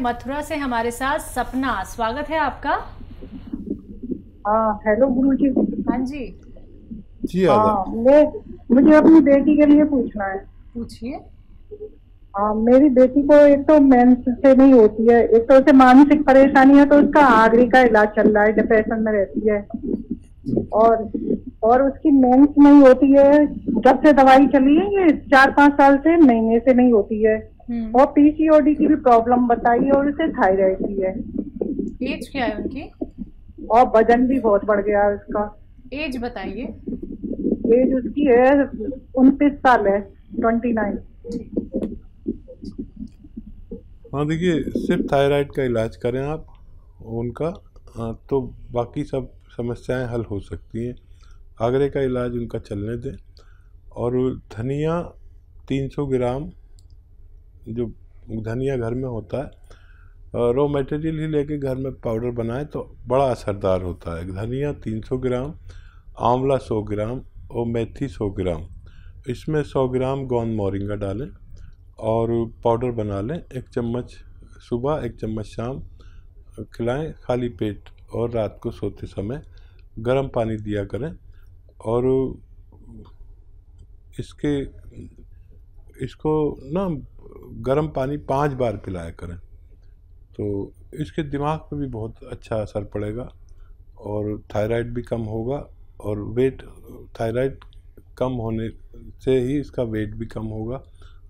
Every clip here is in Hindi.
मथुरा से हमारे साथ सपना, स्वागत है आपका। हाँ, हेलो गुरु जी। हाँ जी, जी हाँ, आदाब। मुझे अपनी बेटी के लिए पूछना है। पूछिए। हाँ, मेरी बेटी को एक तो मेंस से नहीं होती है, एक तो उसे मानसिक परेशानी है, तो उसका आगरी का इलाज चल रहा है, डिप्रेशन में रहती है। और और उसकी मेंस नहीं होती है, जब से दवाई चली है ये 4-5 साल से, महीने से नहीं होती है। और पीसीओडी की भी प्रॉब्लम बताई और उसे थायराइड भी है। एज क्या है उनकी? और वजन भी बहुत बढ़ गया है उसका। एज बताइए। एज उसकी है 29 साल है, 29। हाँ देखिए, सिर्फ थायराइड का इलाज करें आप उनका, तो बाकी सब समस्याएं हल हो सकती हैं। आगरे का इलाज उनका चलने दें। और धनिया 300 ग्राम, जो धनिया घर में होता है, रॉ मटेरियल ही लेके घर में पाउडर बनाए तो बड़ा असरदार होता है। धनिया 300 ग्राम, आंवला 100 ग्राम और मेथी 100 ग्राम, इसमें 100 ग्राम गोंद मोरिंगा डालें और पाउडर बना लें। 1 चम्मच सुबह, 1 चम्मच शाम खिलाएं खाली पेट। और रात को सोते समय गर्म पानी दिया करें। और इसको ना गर्म पानी 5 बार पिलाया करें, तो इसके दिमाग पे भी बहुत अच्छा असर पड़ेगा और थायराइड भी कम होगा। और थायराइड कम होने से ही इसका वेट भी कम होगा।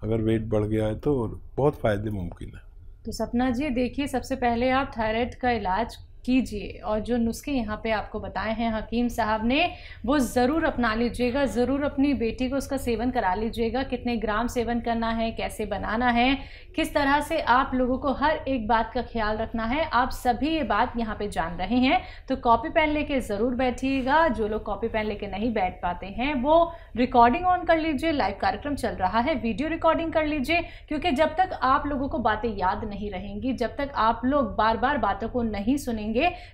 अगर वेट बढ़ गया है तो बहुत फ़ायदे मुमकिन है। तो सपना जी देखिए, सबसे पहले आप थायराइड का इलाज कीजिए और जो नुस्खे यहाँ पे आपको बताए हैं हकीम साहब ने, वो ज़रूर अपना लीजिएगा। ज़रूर अपनी बेटी को उसका सेवन करा लीजिएगा। कितने ग्राम सेवन करना है, कैसे बनाना है, किस तरह से आप लोगों को हर एक बात का ख्याल रखना है, आप सभी ये बात यहाँ पे जान रहे हैं। तो कॉपी पेन लेके ज़रूर बैठिएगा। जो लोग कॉपी पेन लेके नहीं बैठ पाते हैं वो रिकॉर्डिंग ऑन कर लीजिए। लाइव कार्यक्रम चल रहा है, वीडियो रिकॉर्डिंग कर लीजिए, क्योंकि जब तक आप लोगों को बातें याद नहीं रहेंगी, जब तक आप लोग बार बार बातों को नहीं सुनेंगे,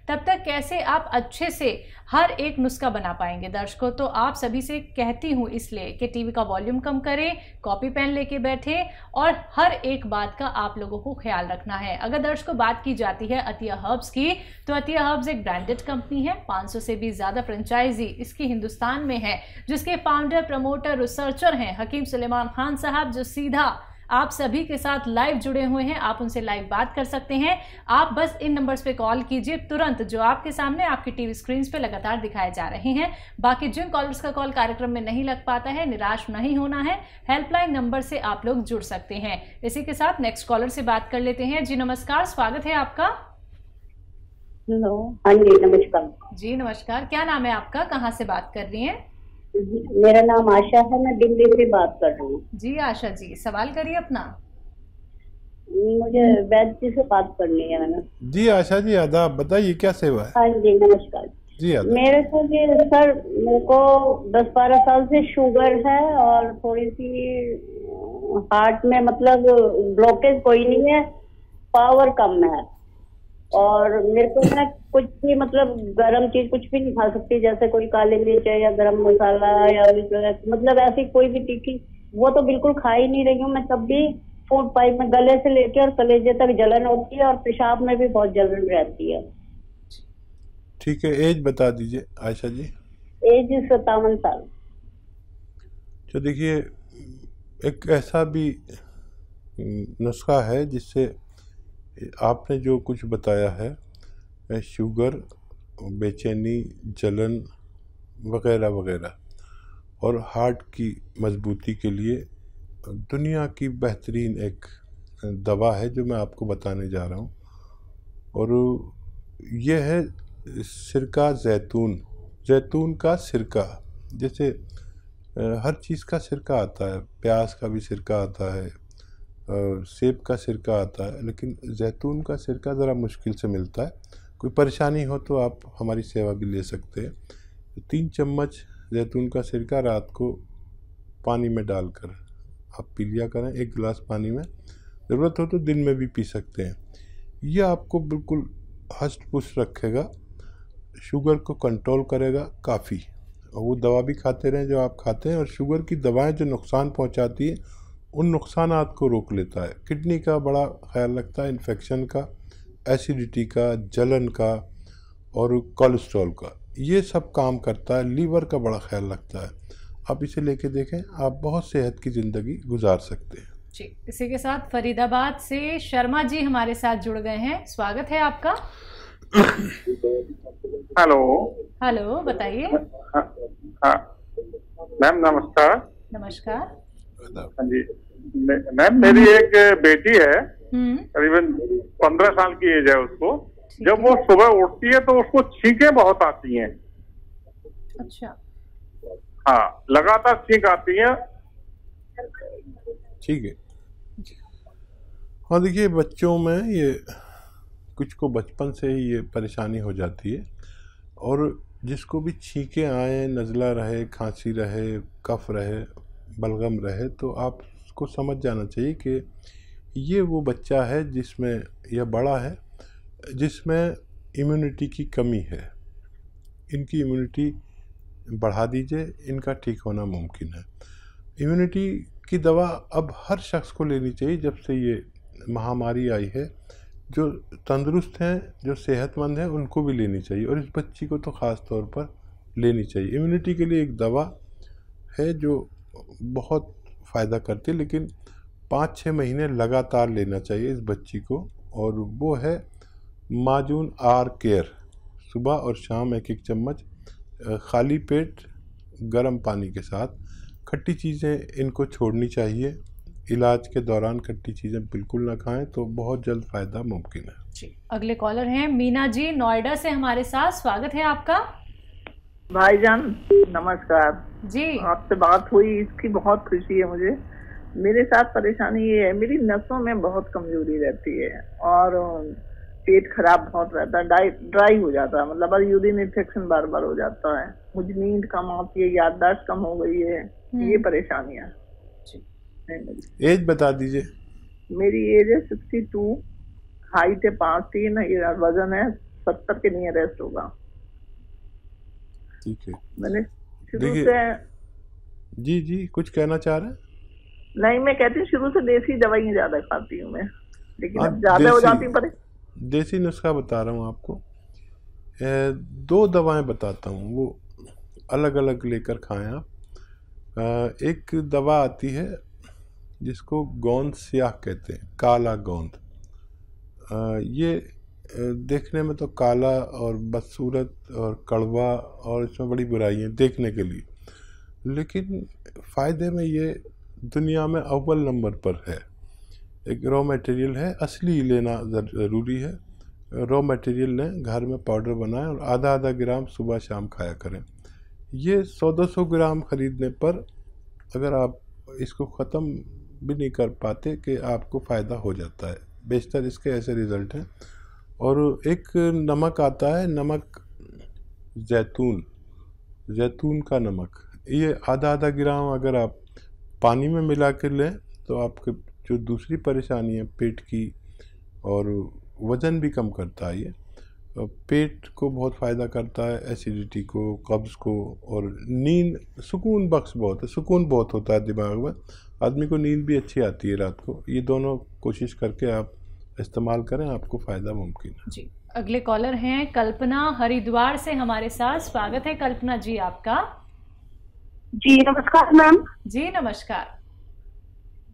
तब तक कैसे आप अच्छे से हर एक नुस्खा बना पाएंगे। दर्शकों, तो आप सभी से कहती हूँ इसलिए कि टीवी का वॉल्यूम कम करें, कॉपी पेन लेके बैठे और हर एक बात का आप लोगों को ख्याल रखना है। अगर दर्शकों बात की जाती है अतिया हर्ब्स की, तो अतिया हर्ब्स एक ब्रांडेड कंपनी है। 500 से भी ज़्यादा फ्रेंचाइजी इसकी हिंदुस्तान में है, जिसके फाउंडर, प्रमोटर, रिसर्चर हैं हकीम सुलेमान खान साहब, जो सीधा आप सभी के साथ लाइव जुड़े हुए हैं। आप उनसे लाइव बात कर सकते हैं। आप बस इन नंबर्स पे कॉल कीजिए तुरंत, जो आपके सामने आपकी टीवी स्क्रीन पे लगातार दिखाए जा रहे हैं। बाकी जिन कॉलर्स का कॉल कार्यक्रम में नहीं लग पाता है, निराश नहीं होना है, हेल्पलाइन नंबर से आप लोग जुड़ सकते हैं। इसी के साथ नेक्स्ट कॉलर से बात कर लेते हैं। जी नमस्कार, स्वागत है आपका। हेलो, हाँ जी नमस्कार। जी नमस्कार, क्या नाम है आपका, कहाँ से बात कर रही हैं? मेरा नाम आशा है, मैं दिल्ली से बात कर रही हूँ। जी आशा जी, सवाल करिए अपना। मुझे वैद्य जी से बात करनी है मैंने। जी आशा जी आदाब, बताइए क्या सेवा है? हाँ जी नमस्कार। जी आदाब। मेरे को ये सर, मेरे को 10-12 साल से शुगर है और थोड़ी सी हार्ट में मतलब ब्लॉकेज कोई नहीं है, पावर कम है। और मेरे को ना कुछ भी मतलब गरम चीज कुछ भी नहीं खा सकती, जैसे कोई काली मिर्च या गरम मसाला या मतलब ऐसी कोई भी तीखी, वो तो बिल्कुल खा ही नहीं रही हूँ मैं। तब भी फूड पाइप में गले से लेकर और कलेजे तक जलन होती है और पेशाब में भी बहुत जलन रहती है। ठीक है, एज बता दीजिए आशा जी। एज 57 साल। तो देखिए, एक ऐसा भी नुस्खा है जिससे आपने जो कुछ बताया है, शुगर, बेचैनी, जलन वगैरह वगैरह, और हार्ट की मजबूती के लिए दुनिया की बेहतरीन एक दवा है जो मैं आपको बताने जा रहा हूँ। और ये है सिरका जैतून का सिरका। जैसे हर चीज़ का सिरका आता है, प्याज का भी सिरका आता है, सेब का सिरका आता है, लेकिन जैतून का सिरका ज़रा मुश्किल से मिलता है। कोई परेशानी हो तो आप हमारी सेवा भी ले सकते हैं। 3 चम्मच जैतून का सिरका रात को पानी में डालकर आप पी लिया करें, 1 गिलास पानी में। ज़रूरत हो तो दिन में भी पी सकते हैं। यह आपको बिल्कुल हष्ट पुष्ट रखेगा, शुगर को कंट्रोल करेगा काफ़ी। और वो दवा भी खाते रहें जो आप खाते हैं, और शुगर की दवाएं जो नुकसान पहुंचाती है उन नुकसानात को रोक लेता है। किडनी का बड़ा ख्याल रखता है, इन्फेक्शन का, एसिडिटी का, जलन का और कोलेस्ट्रॉल का, ये सब काम करता है। लीवर का बड़ा ख्याल रखता है। आप इसे लेके देखें, आप बहुत सेहत की ज़िंदगी गुजार सकते हैं जी। इसी के साथ फरीदाबाद से शर्मा जी हमारे साथ जुड़ गए हैं, स्वागत है आपका। हेलो। हेलो, बताइए। मैम नमस्कार। नमस्कार। हाँ जी मैम, मेरी एक बेटी है, करीबन 15 साल की एज है उसको। जब वो सुबह उठती है तो उसको छींकें बहुत आती हैं। अच्छा। हाँ, लगातार छींक आती है। ठीक है। हाँ देखिए, बच्चों में ये कुछ को बचपन से ही ये परेशानी हो जाती है, और जिसको भी छींकें आए, नज़ला रहे, खांसी रहे, कफ रहे, बलगम रहे, तो आप उसको समझ जाना चाहिए कि ये वो बच्चा है जिसमें, यह बड़ा है जिसमें इम्यूनिटी की कमी है। इनकी इम्यूनिटी बढ़ा दीजिए, इनका ठीक होना मुमकिन है। इम्यूनिटी की दवा अब हर शख्स को लेनी चाहिए जब से ये महामारी आई है। जो तंदुरुस्त हैं, जो सेहतमंद हैं, उनको भी लेनी चाहिए, और इस बच्ची को तो ख़ास तौर पर लेनी चाहिए। इम्यूनिटी के लिए एक दवा है जो बहुत फ़ायदा करती है, लेकिन 5-6 महीने लगातार लेना चाहिए इस बच्ची को, और वो है माजून आर केयर। सुबह और शाम 1-1 चम्मच खाली पेट गर्म पानी के साथ। खट्टी चीज़ें इनको छोड़नी चाहिए। इलाज के दौरान खट्टी चीज़ें बिल्कुल ना खाएं, तो बहुत जल्द फ़ायदा मुमकिन है जी। अगले कॉलर हैं मीना जी, नोएडा से हमारे साथ, स्वागत है आपका। भाईजान नमस्कार जी। आपसे बात हुई, इसकी बहुत खुशी है मुझे। मेरे साथ परेशानी ये है, मेरी नसों में बहुत कमजोरी रहती है और पेट खराब बहुत रहता है, ड्राई हो जाता है, मतलब यूरिन इन्फेक्शन बार बार हो जाता है। मुझे नींद कम आती है, याददाश्त कम हो गई है, ये परेशानियां। एज बता दीजिए। मेरी एज है 62, हाइट है 5'3", वजन है 70 के नियरेस्ट होगा। ठीक है। मैंने शुरू से जी कुछ कहना चाह रहे हैं? नहीं, मैं कहती हूँ शुरू से देसी दवाइयाँ ज्यादा खाती हूँ मैं, लेकिन अब ज्यादा हो जाती है। देसी नुस्खा बता रहा हूँ आपको। 2 दवाएं बताता हूँ, वो अलग अलग लेकर खाएं आप। एक दवा आती है जिसको गोंद स्याह कहते हैं, काला गोंद। ये देखने में तो काला और बदसूरत और कड़वा, और इसमें बड़ी बुराइयाँ देखने के लिए, लेकिन फ़ायदे में ये दुनिया में अव्वल नंबर पर है। एक रॉ मटेरियल है, असली लेना ज़रूरी है। रॉ मटेरियल लें, घर में पाउडर बनाएं और आधा ग्राम सुबह शाम खाया करें। ये 100-200 ग्राम ख़रीदने पर अगर आप इसको ख़त्म भी नहीं कर पाते कि आपको फ़ायदा हो जाता है। बेशतर इसके ऐसे रिज़ल्ट हैं। और एक नमक आता है, नमक जैतून का नमक, ये आधा ग्राम अगर आप पानी में मिला कर लें तो आपके जो दूसरी परेशानी है पेट की, और वज़न भी कम करता है। ये पेट को बहुत फ़ायदा करता है, एसिडिटी को, कब्ज़ को, और नींद, सुकून बख्श बहुत है, सुकून बहुत होता है दिमाग में, आदमी को नींद भी अच्छी आती है रात को। ये दोनों कोशिश करके आप इस्तेमाल करें, आपको फ़ायदा मुमकिन है जी। अगले कॉलर हैं कल्पना, हरिद्वार से हमारे साथ, स्वागत है कल्पना जी आपका। जी नमस्कार मैम। जी नमस्कार।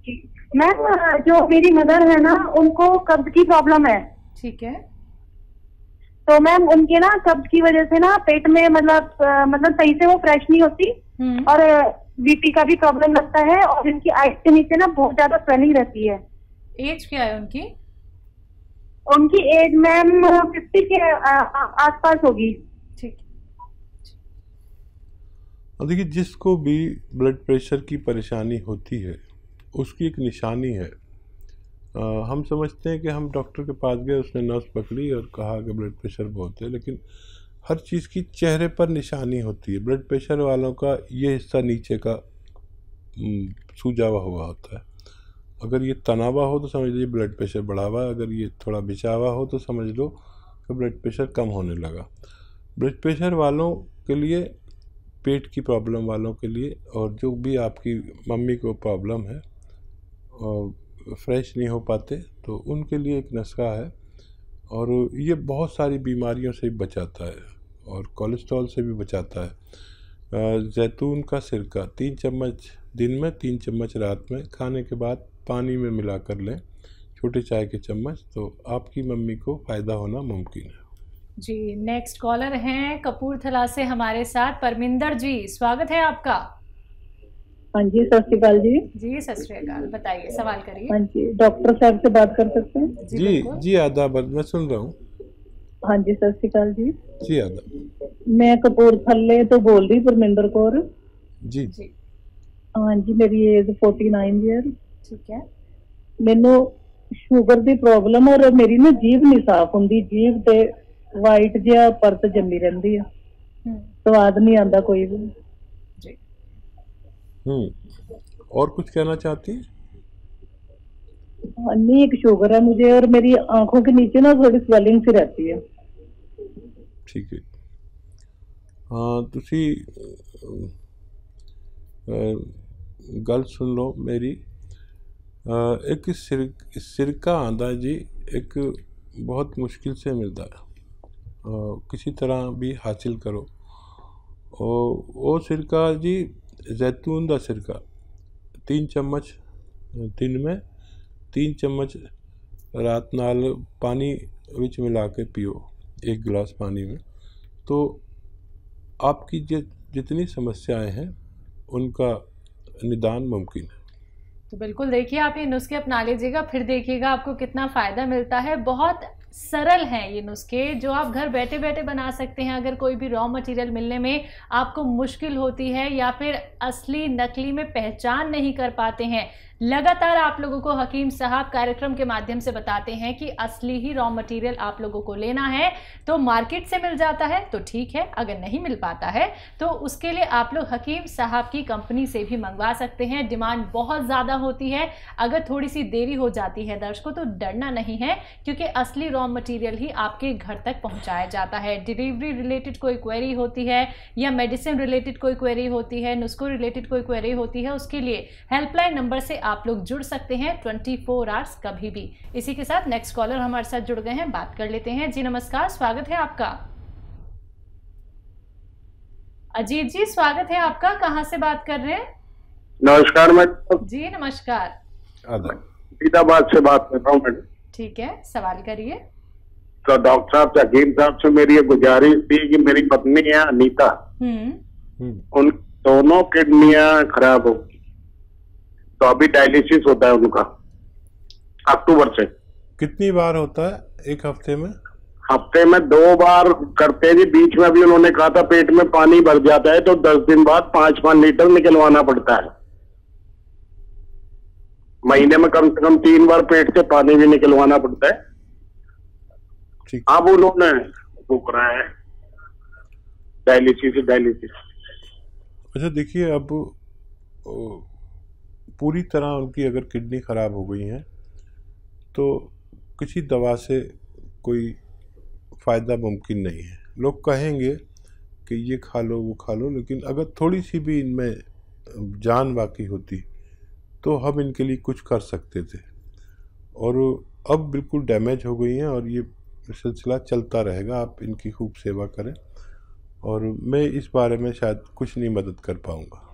जी मैम, जो मेरी मदर है ना, उनको कब्ज की प्रॉब्लम है। ठीक है। तो मैम उनके ना कब्ज की वजह से ना पेट में मतलब सही से वो फ्रेश नहीं होती, और बीपी का भी प्रॉब्लम लगता है, और इनकी आइज के नीचे ना बहुत ज्यादा स्वेलिंग रहती है। एज क्या है उनकी? उनकी एज मैम 50 के आसपास होगी। ठीक। देखिए, जिसको भी ब्लड प्रेशर की परेशानी होती है उसकी एक निशानी है। हम समझते हैं कि हम डॉक्टर के पास गए, उसने नस पकड़ी और कहा कि ब्लड प्रेशर बहुत है, लेकिन हर चीज़ की चेहरे पर निशानी होती है। ब्लड प्रेशर वालों का ये हिस्सा नीचे का सूजावा हुआ होता है। अगर ये तना हुआ हो तो समझ लीजिए ब्लड प्रेशर बढ़ा हुआ है, अगर ये थोड़ा बिछा हुआ हो तो समझ लो कि ब्लड प्रेशर कम होने लगा। ब्लड प्रेशर वालों के लिए, पेट की प्रॉब्लम वालों के लिए, और जो भी आपकी मम्मी को प्रॉब्लम है, फ्रेश नहीं हो पाते, तो उनके लिए एक नुस्खा है और ये बहुत सारी बीमारियों से भी बचाता है और कोलेस्ट्रॉल से भी बचाता है। जैतून का सिरका 3 चम्मच दिन में, 3 चम्मच रात में, खाने के बाद पानी में मिला कर लें, छोटे चाय के चम्मच, तो आपकी मम्मी को फ़ायदा होना मुमकिन है। जी, नेक्स्ट कॉलर हैं कपूरथला से हमारे साथ परमिंदर जी, स्वागत है आपका। हाँ जी, सत श्री अकाल जी। जी सत श्री अकाल, बताइए, सवाल करिए। हाँ जी, डॉक्टर साहब से बात कर सकते हैं? जी जी, आदाब, मैं सुन रहा हूँ। हाँ जी, सत श्री अकाल जी। जी आदाब। मैं कपूरथले तो बोल रही परमिंदर कौर जी। हाँ जी, मेरी एज 49 ईयर। ठीक है। मैनू शुगर की प्रॉब्लम और मेरी ना जीभ नहीं साफ होंगी, जीभ ते वाइट जिहा परत जमी रहती है, स्वाद नहीं आता कोई भी। जी। और कुछ कहना चाहती हैं? नहीं, एक शुगर है मुझे और मेरी आंखों के नीचे ना थोड़ी स्वेलिंग सी रहती है। ठीक है। हाँ, तुसी गल सुन लो मेरी। एक सिरका आंदा जी, एक बहुत मुश्किल से मिलता है, किसी तरह भी हासिल करो। वो सिरका जी जैतून का सिरका 3 चम्मच दिन में, 3 चम्मच रात नाल पानी विच मिला के पियो, 1 गिलास पानी में, तो आपकी जितनी समस्याएं हैं उनका निदान मुमकिन है। तो बिल्कुल देखिए, आप ये नुस्खे अपना लीजिएगा, फिर देखिएगा आपको कितना फ़ायदा मिलता है। बहुत सरल हैं ये नुस्खे, जो आप घर बैठे बैठे बना सकते हैं। अगर कोई भी रॉ मटेरियल मिलने में आपको मुश्किल होती है या फिर असली नकली में पहचान नहीं कर पाते हैं, लगातार आप लोगों को हकीम साहब कार्यक्रम के माध्यम से बताते हैं कि असली ही रॉ मटेरियल आप लोगों को लेना है। तो मार्केट से मिल जाता है तो ठीक है, अगर नहीं मिल पाता है तो उसके लिए आप लोग हकीम साहब की कंपनी से भी मंगवा सकते हैं। डिमांड बहुत ज़्यादा होती है, अगर थोड़ी सी देरी हो जाती है दर्शकों तो डरना नहीं है, क्योंकि असली रॉ मटेरियल ही आपके घर तक पहुँचाया जाता है। डिलीवरी रिलेटेड कोई क्वेरी होती है या मेडिसिन रिलेटेड कोई क्वेरी होती है, नुस्खों रिलेटेड कोई क्वेरी होती है, उसके लिए हेल्पलाइन नंबर से आप लोग जुड़ सकते हैं 24 आवर्स कभी भी। इसी के साथ नेक्स्ट कॉलर हमारे साथ जुड़ गए हैं, बात कर लेते हैं। जी नमस्कार, स्वागत है आपका। अजीत जी, स्वागत है आपका, कहां से बात कर रहे हैं? नमस्कार मैडम। जी नमस्कार। फरीदाबाद से बात कर रहा हूँ मैडम। ठीक है, सवाल करिए। तो डॉक्टर साहब से, हकीम साहब से मेरी ये गुजारिश थी कि मेरी पत्नी है अनीता, उन दोनों किडनियां खराब हो, तो अभी डायलिसिस होता है उनका अक्टूबर से। कितनी बार होता है एक हफ्ते में? हफ्ते में 2 बार करते हैं जी। बीच में अभी उन्होंने कहा था पेट में पानी भर जाता है तो 10 दिन बाद 5-5 लीटर निकलवाना पड़ता है। महीने में कम से कम 3 बार पेट से पानी भी निकलवाना पड़ता है। अब उन्होंने वो कराया है डायलिसिस। अच्छा देखिए, अब पूरी तरह उनकी अगर किडनी ख़राब हो गई है तो किसी दवा से कोई फ़ायदा मुमकिन नहीं है। लोग कहेंगे कि ये खा लो वो खा लो, लेकिन अगर थोड़ी सी भी इनमें जान बाकी होती तो हम इनके लिए कुछ कर सकते थे, और अब बिल्कुल डैमेज हो गई हैं और ये सिलसिला चलता रहेगा। आप इनकी खूब सेवा करें और मैं इस बारे में शायद कुछ नहीं मदद कर पाऊँगा।